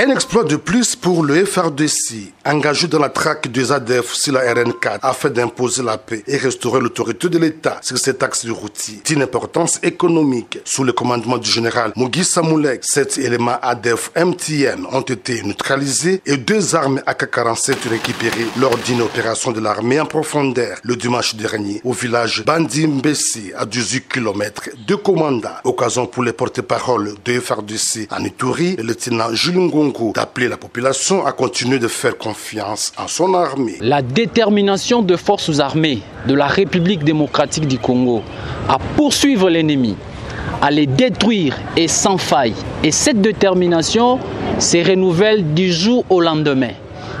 Un exploit de plus pour le FARDC, engagé dans la traque des ADF sur la RN4 afin d'imposer la paix et restaurer l'autorité de l'État sur cet axe routier d'une importance économique. Sous le commandement du général Mugisha Moulek, 7 éléments ADF MTN ont été neutralisés et 2 armes AK-47 récupérées lors d'une opération de l'armée en profondeur le dimanche dernier au village Bandi Mbessi à 18 km de Komanda. Occasion pour les porte-parole de FARDC en Ituri, le lieutenant Jules Ngongo d'appeler la population à continuer de faire confiance en son armée. La détermination des forces armées de la République démocratique du Congo à poursuivre l'ennemi, à les détruire et sans faille. Et cette détermination se renouvelle du jour au lendemain.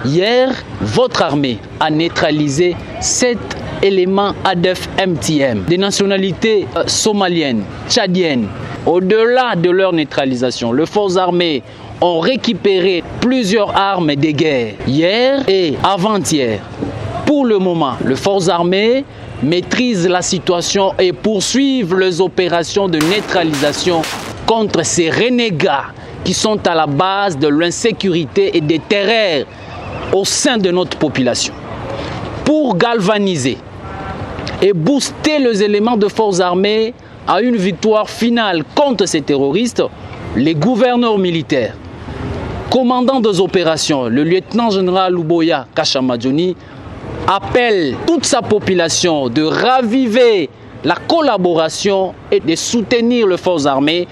Hier, votre armée a neutralisé 7 éléments ADF MTM, des nationalités somaliennes, tchadiennes. Au-delà de leur neutralisation, les forces armées ont récupéré plusieurs armes de guerre hier et avant-hier. Pour le moment, les forces armées maîtrisent la situation et poursuivent les opérations de neutralisation contre ces renégats qui sont à la base de l'insécurité et des terreurs au sein de notre population. Pour galvaniser et booster les éléments de forces armées à une victoire finale contre ces terroristes, les gouverneurs militaires, commandant des opérations, le lieutenant-général Luboya Kashamadjoni, appelle toute sa population de raviver la collaboration et de soutenir les forces armées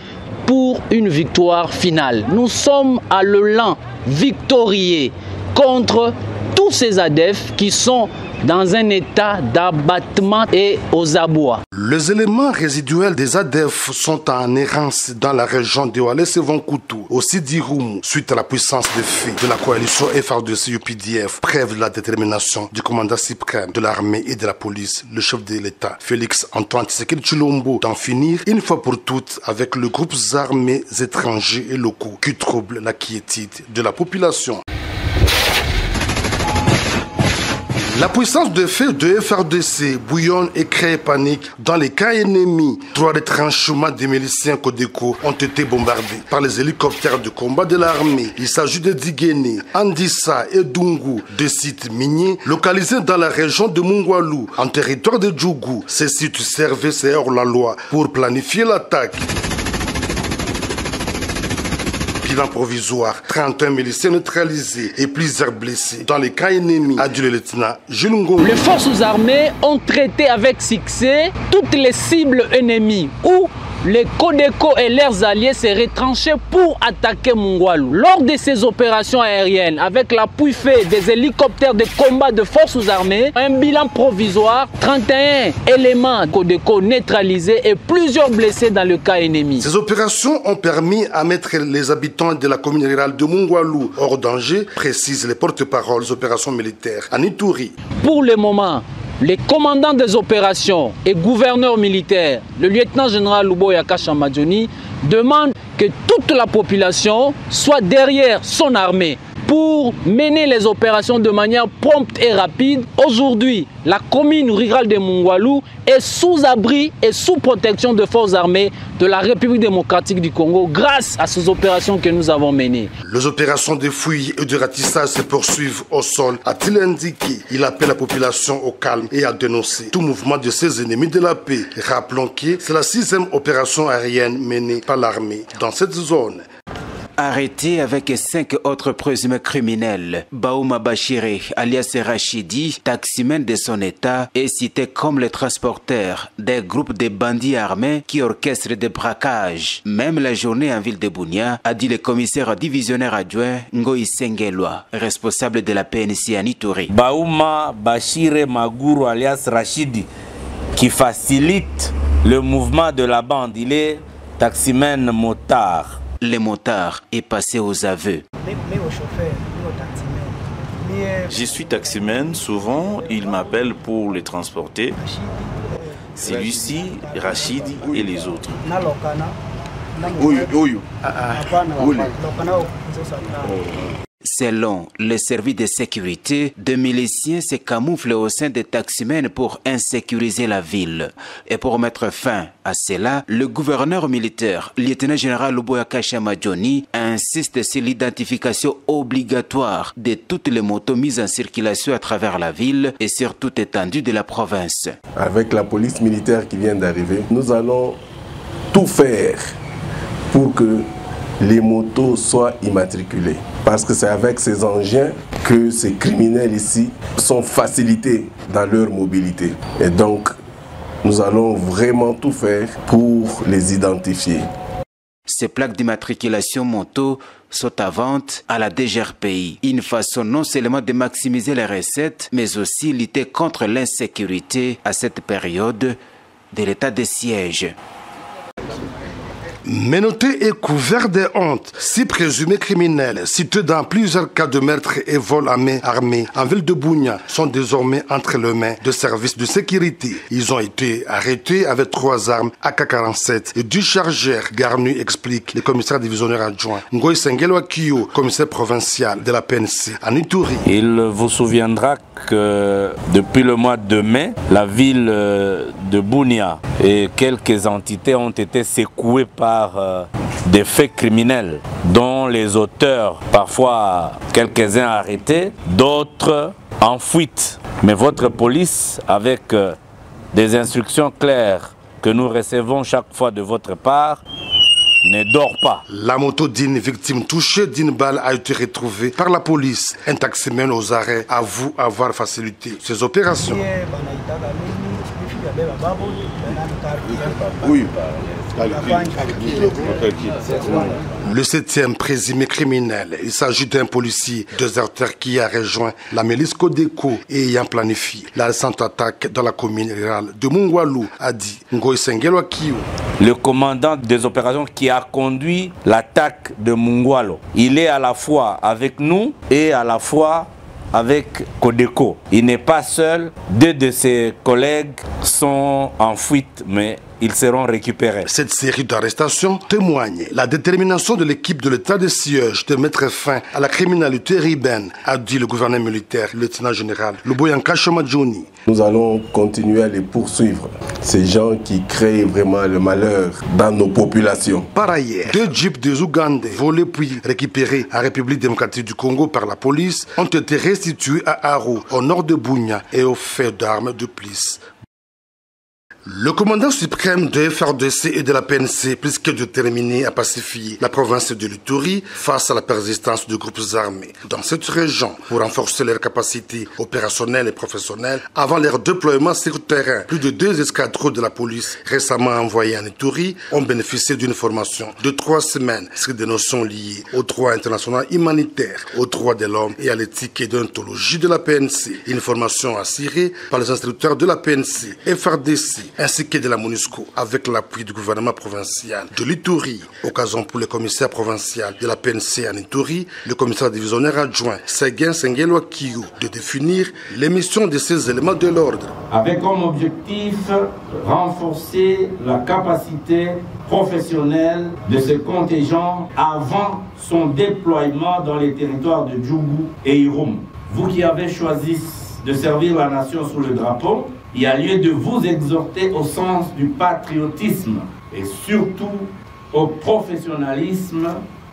pour une victoire finale. Nous sommes à l'élan victorieux contre tous ces ADF qui sont dans un état d'abattement et aux abois. Les éléments résiduels des ADF sont en errance dans la région de Walese-Vonkutu, aussi d'Irumu, suite à la puissance des faits de la coalition FARDC-UPDF, preuve de la détermination du commandant suprême de l'armée et de la police, le chef de l'État, Félix Antoine Tshisekedi Tshilombo, d'en finir une fois pour toutes avec les groupes armés étrangers et locaux qui troublent la quiétude de la population. La puissance de feu de FARDC bouillonne et crée panique dans les cas ennemis. 3 retranchements des miliciens Codeco ont été bombardés par les hélicoptères de combat de l'armée. Il s'agit de Digene, Andissa et Dungu, 2 sites miniers localisés dans la région de Mungwalu, en territoire de Djougou. Ces sites servaient hors la loi pour planifier l'attaque. Bilan provisoire, 31 miliciens neutralisés et plusieurs blessés dans les cas ennemis, a dit le lieutenant Jules Ngongo. Les forces armées ont traité avec succès toutes les cibles ennemies où les Codeco et leurs alliés se retranchaient pour attaquer Mungwalu. Lors de ces opérations aériennes, avec l'appui fait des hélicoptères de combat de forces armées, un bilan provisoire, 31 éléments Codeco neutralisés et plusieurs blessés dans le cas ennemi. Ces opérations ont permis à mettre les habitants de la commune rurale de Mungwalu hors danger, précisent les porte-paroles des opérations militaires en Ituri. Pour le moment, les commandants des opérations et gouverneurs militaires, le lieutenant-général Luboya Kashamadjoni, demandent que toute la population soit derrière son armée pour mener les opérations de manière prompte et rapide. Aujourd'hui, la commune rurale de Mungwalu est sous abri et sous protection de forces armées de la République démocratique du Congo grâce à ces opérations que nous avons menées. Les opérations de fouilles et de ratissage se poursuivent au sol, a-t-il indiqué. Il appelle la population au calme et à dénoncer tout mouvement de ses ennemis de la paix. Rappelons que c'est la 6e opération aérienne menée par l'armée dans cette zone. Arrêté avec 5 autres présumés criminels, Baouma Bachiré, alias Rachidi, taximan de son état, est cité comme le transporteur des groupes de bandits armés qui orchestrent des braquages. Même la journée en ville de Bunia, a dit le commissaire divisionnaire adjoint Ngoï Sengelwa, responsable de la PNC à Ituri. Baouma Bachiré Maguru, alias Rachidi, qui facilite le mouvement de la bande. Il est taximan motard. Le motard est passé aux aveux. Je suis taximan, souvent il m'appelle pour les transporter. C'est Lucie, Rachidi et les autres. Selon le service de sécurité, des miliciens se camouflent au sein des taximens pour insécuriser la ville. Et pour mettre fin à cela, le gouverneur militaire, lieutenant-général Luboya Kashama Johnny, insiste sur l'identification obligatoire de toutes les motos mises en circulation à travers la ville et sur toute étendue de la province. Avec la police militaire qui vient d'arriver, nous allons tout faire pour que les motos soient immatriculées. Parce que c'est avec ces engins que ces criminels ici sont facilités dans leur mobilité. Et donc, nous allons vraiment tout faire pour les identifier. Ces plaques d'immatriculation moto sont à vente à la DGRPI. Une façon non seulement de maximiser les recettes, mais aussi lutter contre l'insécurité à cette période de l'état de siège. Menottés et couverts de honte, 6 présumés criminels, cités dans plusieurs cas de meurtre et vol à main armée en ville de Bunia, sont désormais entre les mains de services de sécurité. Ils ont été arrêtés avec 3 armes AK-47 et 2 chargeurs garnis, explique le commissaire divisionnaire adjoint Ngoy Sengelo Akio, commissaire provincial de la PNC à Ituri. Il vous souviendra que depuis le mois de mai, la ville de Bunia et quelques entités ont été secouées par des faits criminels dont les auteurs, parfois quelques-uns arrêtés, d'autres en fuite. Mais votre police, avec des instructions claires que nous recevons chaque fois de votre part, ne dort pas. La moto d'une victime touchée d'une balle a été retrouvée par la police. Un taximan aux arrêts avoue avoir facilité ces opérations. Le 7e présumé criminel, il s'agit d'un policier déserteur qui a rejoint la milice Codeco et ayant planifié la récente attaque dans la commune rurale de Mungwalu, a dit Ngoy Sengelo Akio. Le commandant des opérations qui a conduit l'attaque de Mungwalu, il est à la fois avec nous et à la fois avec Codeco. Il n'est pas seul, 2 de ses collègues sont en fuite, mais ils seront récupérés. Cette série d'arrestations témoigne la détermination de l'équipe de l'état de siège de mettre fin à la criminalité urbaine, a dit le gouverneur militaire, le lieutenant-général Luboya Kashama Johnny. Nous allons continuer à les poursuivre, ces gens qui créent vraiment le malheur dans nos populations. Par ailleurs, 2 jeeps des Ougandais volés puis récupérés à République démocratique du Congo par la police ont été restitués à Aru, au nord de Bunia, et au fait d'armes de police. Le commandant suprême de FRDC et de la PNC, plus que déterminé à pacifier la province de l'Ituri face à la persistance de groupes armés dans cette région pour renforcer leurs capacités opérationnelles et professionnelles avant leur déploiement sur le terrain. Plus de 2 escadrons de la police récemment envoyés en Ituri ont bénéficié d'une formation de 3 semaines sur des notions liées au droit international humanitaire, aux droits de l'homme et à l'éthique et déontologie de la PNC. Une formation assurée par les instructeurs de la PNC, FRDC, ainsi que de la MONUSCO, avec l'appui du gouvernement provincial de l'Ituri. Occasion pour le commissaire provincial de la PNC en Ituri, le commissaire divisionnaire adjoint Seguin Sengelo Akio, de définir les missions de ces éléments de l'ordre. Avec comme objectif renforcer la capacité professionnelle de ce contingent avant son déploiement dans les territoires de Djougou et Irum. Vous qui avez choisi de servir la nation sous le drapeau, il y a lieu de vous exhorter au sens du patriotisme et surtout au professionnalisme,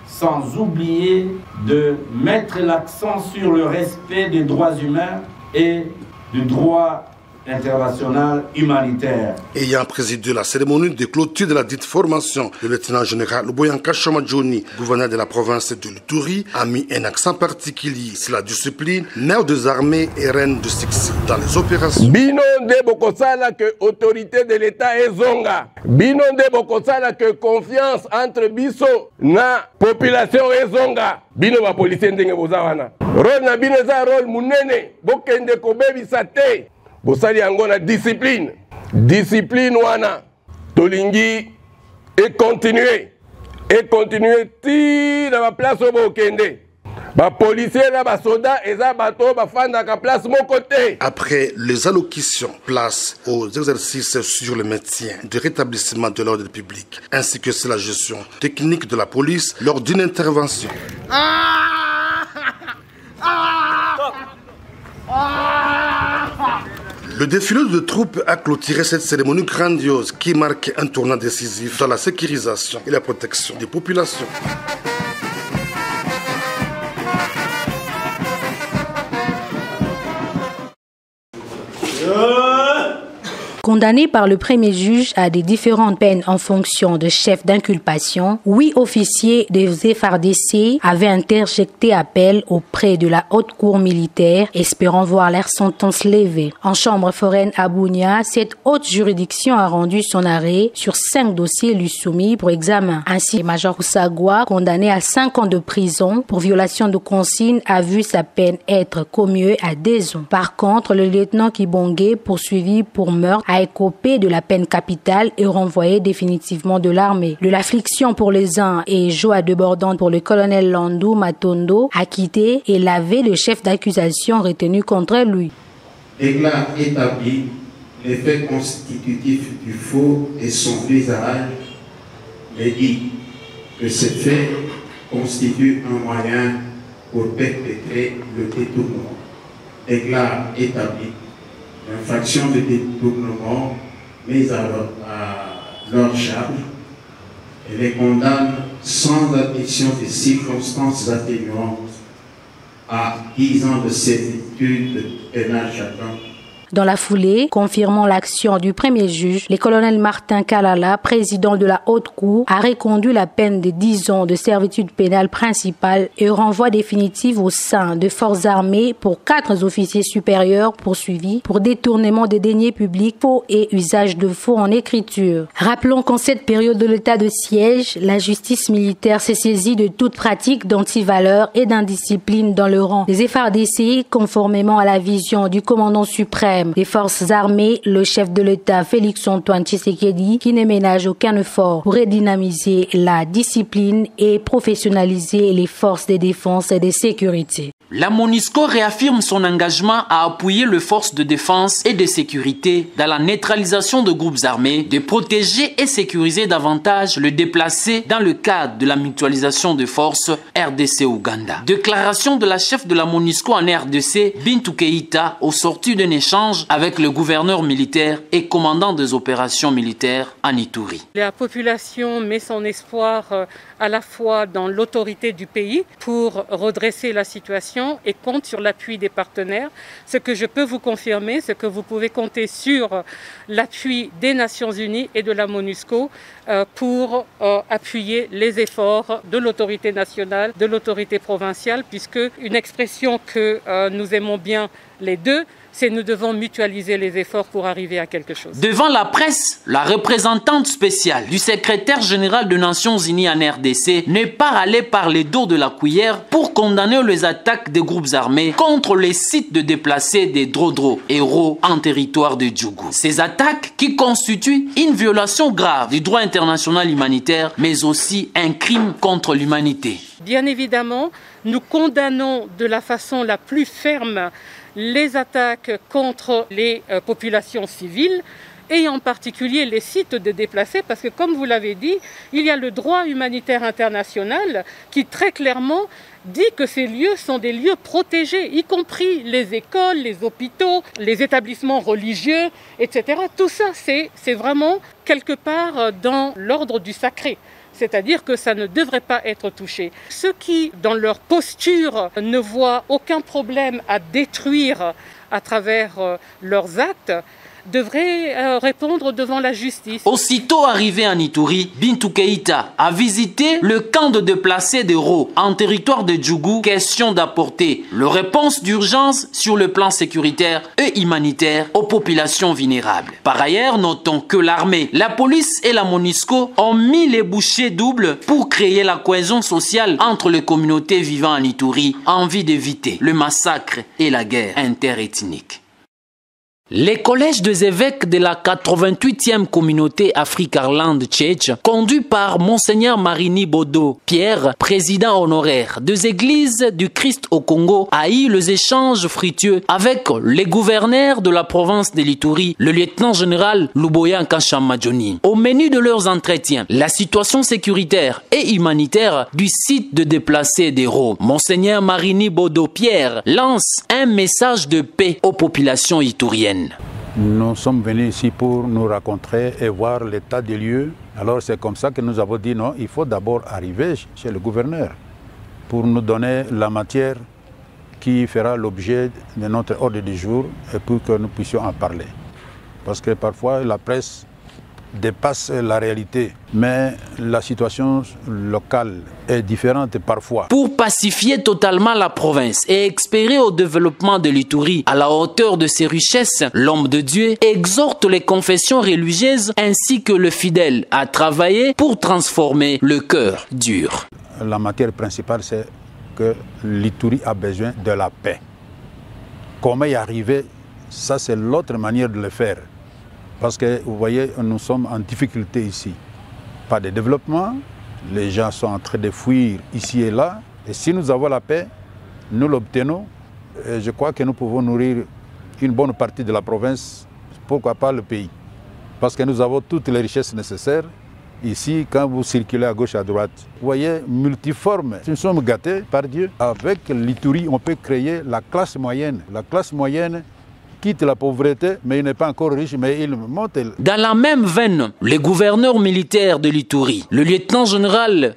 sans oublier de mettre l'accent sur le respect des droits humains et du droit international humanitaire. Ayant présidé la cérémonie de clôture de la dite formation, le lieutenant-général Luboya Kashama Johnny, gouverneur de la province de l'Ituri, a mis un accent particulier sur la discipline, mère des armées et reine de succès dans les opérations. Bino de Bokosala que autorité de l'État est zonga. Bino de Bokosala que confiance entre biso na population est zonga. Bino ba policier ndenge bozawana. Rôle na bino za rôle munene. Bokende kobebisa te. Bosali yango na discipline. Discipline wana tolingi et continuer ti na ba place au bokende. Ba policier là ba soda eza bato ba fanda ka place mon côté. Après les allocutions, place aux exercices sur le maintien de rétablissement de l'ordre public ainsi que sur la gestion technique de la police lors d'une intervention. Le défilé de troupes a clôturé cette cérémonie grandiose qui marque un tournant décisif dans la sécurisation et la protection des populations. Condamnés par le premier juge à des différentes peines en fonction de chef d'inculpation, 8 officiers des FARDC avaient interjecté appel auprès de la haute cour militaire, espérant voir leur sentence levée. En chambre foraine à Bunia, cette haute juridiction a rendu son arrêt sur 5 dossiers lui soumis pour examen. Ainsi, Major Sagwa, condamné à 5 ans de prison pour violation de consigne, a vu sa peine être commuée à 10 ans. Par contre, le lieutenant Kibonge, poursuivi pour meurtre, a écopé de la peine capitale et renvoyé définitivement de l'armée. De l'affliction pour les uns et joie débordante pour le colonel Landou Matondo, acquitté et lavé le chef d'accusation retenu contre lui. Déclare établi les faits constitutifs du faux et son visage, mais dit que ces faits constituent un moyen pour perpétrer le détournement. Déclare établi l'infraction de détournement mise à leur charge et les condamne sans admission de circonstances atténuantes à 10 ans de servitude pénale chacun. Dans la foulée, confirmant l'action du premier juge, le colonel Martin Kalala, président de la haute cour, a reconduit la peine de 10 ans de servitude pénale principale et renvoi définitif au sein de forces armées pour 4 officiers supérieurs poursuivis pour détournement des deniers publics, faux et usage de faux en écriture. Rappelons qu'en cette période de l'état de siège, la justice militaire s'est saisie de toute pratique d'antivaleur et d'indiscipline dans le rang des FARDC, conformément à la vision du commandant suprême des forces armées, le chef de l'État Félix-Antoine Tshisekedi, qui ne ménage aucun effort pour redynamiser la discipline et professionnaliser les forces de défense et de sécurité. La MONUSCO réaffirme son engagement à appuyer les forces de défense et de sécurité dans la neutralisation de groupes armés, de protéger et sécuriser davantage le déplacé dans le cadre de la mutualisation de forces RDC-Ouganda. Déclaration de la chef de la MONUSCO en RDC, Bintou Keïta, au sortir d'un échange avec le gouverneur militaire et commandant des opérations militaires en Ituri. La population met son espoir à la fois dans l'autorité du pays pour redresser la situation et compte sur l'appui des partenaires. Ce que je peux vous confirmer, c'est que vous pouvez compter sur l'appui des Nations Unies et de la MONUSCO pour appuyer les efforts de l'autorité nationale, de l'autorité provinciale, puisque une expression que nous aimons bien les deux, c'est nous devons mutualiser les efforts pour arriver à quelque chose. Devant la presse, la représentante spéciale du secrétaire général des Nations Unies en RDC n'est pas allée par les dos de la cuillère pour condamner les attaques des groupes armés contre les sites de déplacés des Drodro, héros en territoire de Djougou. Ces attaques qui constituent une violation grave du droit international humanitaire, mais aussi un crime contre l'humanité. Bien évidemment, nous condamnons de la façon la plus ferme les attaques contre les populations civiles et en particulier les sites de déplacés parce que, comme vous l'avez dit, il y a le droit humanitaire international qui très clairement dit que ces lieux sont des lieux protégés, y compris les écoles, les hôpitaux, les établissements religieux, etc. Tout ça, c'est vraiment quelque part dans l'ordre du sacré. C'est-à-dire que ça ne devrait pas être touché. Ceux qui, dans leur posture, ne voient aucun problème à détruire à travers leurs actes, devrait répondre devant la justice. Aussitôt arrivé en Ituri, Bintou Keïta a visité le camp de déplacés de Ro en territoire de Djougou, question d'apporter les réponses d'urgence sur le plan sécuritaire et humanitaire aux populations vulnérables. Par ailleurs, notons que l'armée, la police et la MONUSCO ont mis les bouchées doubles pour créer la cohésion sociale entre les communautés vivant en Ituri en vue d'éviter le massacre et la guerre interethnique. Les collèges des évêques de la 88e communauté Afrique-Arlande Tchétch, conduit par Monseigneur Marini Bodo Pierre, président honoraire des églises du Christ au Congo, a eu les échanges fructueux avec les gouverneurs de la province de l'Ituri, le lieutenant-général Luboya Nkachamadjoni. Au menu de leurs entretiens, la situation sécuritaire et humanitaire du site de déplacés d'Hérault. Monseigneur Marini Bodo Pierre lance un message de paix aux populations ituriennes. Nous sommes venus ici pour nous rencontrer et voir l'état des lieux. Alors c'est comme ça que nous avons dit non, il faut d'abord arriver chez le gouverneur pour nous donner la matière qui fera l'objet de notre ordre du jour et pour que nous puissions en parler. Parce que parfois la presse dépasse la réalité, mais la situation locale est différente parfois. Pour pacifier totalement la province et espérer au développement de l'Ituri à la hauteur de ses richesses, l'homme de Dieu exhorte les confessions religieuses ainsi que le fidèle à travailler pour transformer le cœur dur. La matière principale, c'est que l'Ituri a besoin de la paix. Comment y arriver, ça c'est l'autre manière de le faire. Parce que vous voyez, nous sommes en difficulté ici. Pas de développement, les gens sont en train de fuir ici et là. Et si nous avons la paix, nous l'obtenons. Et je crois que nous pouvons nourrir une bonne partie de la province, pourquoi pas le pays. Parce que nous avons toutes les richesses nécessaires. Ici, quand vous circulez à gauche, à droite, vous voyez, multiforme. Nous sommes gâtés par Dieu. Avec l'Ituri, on peut créer la classe moyenne. La classe moyenne quitte la pauvreté, mais il n'est pas encore riche, mais il monte. Dans la même veine, le gouverneur militaire de l'Ituri, le lieutenant-général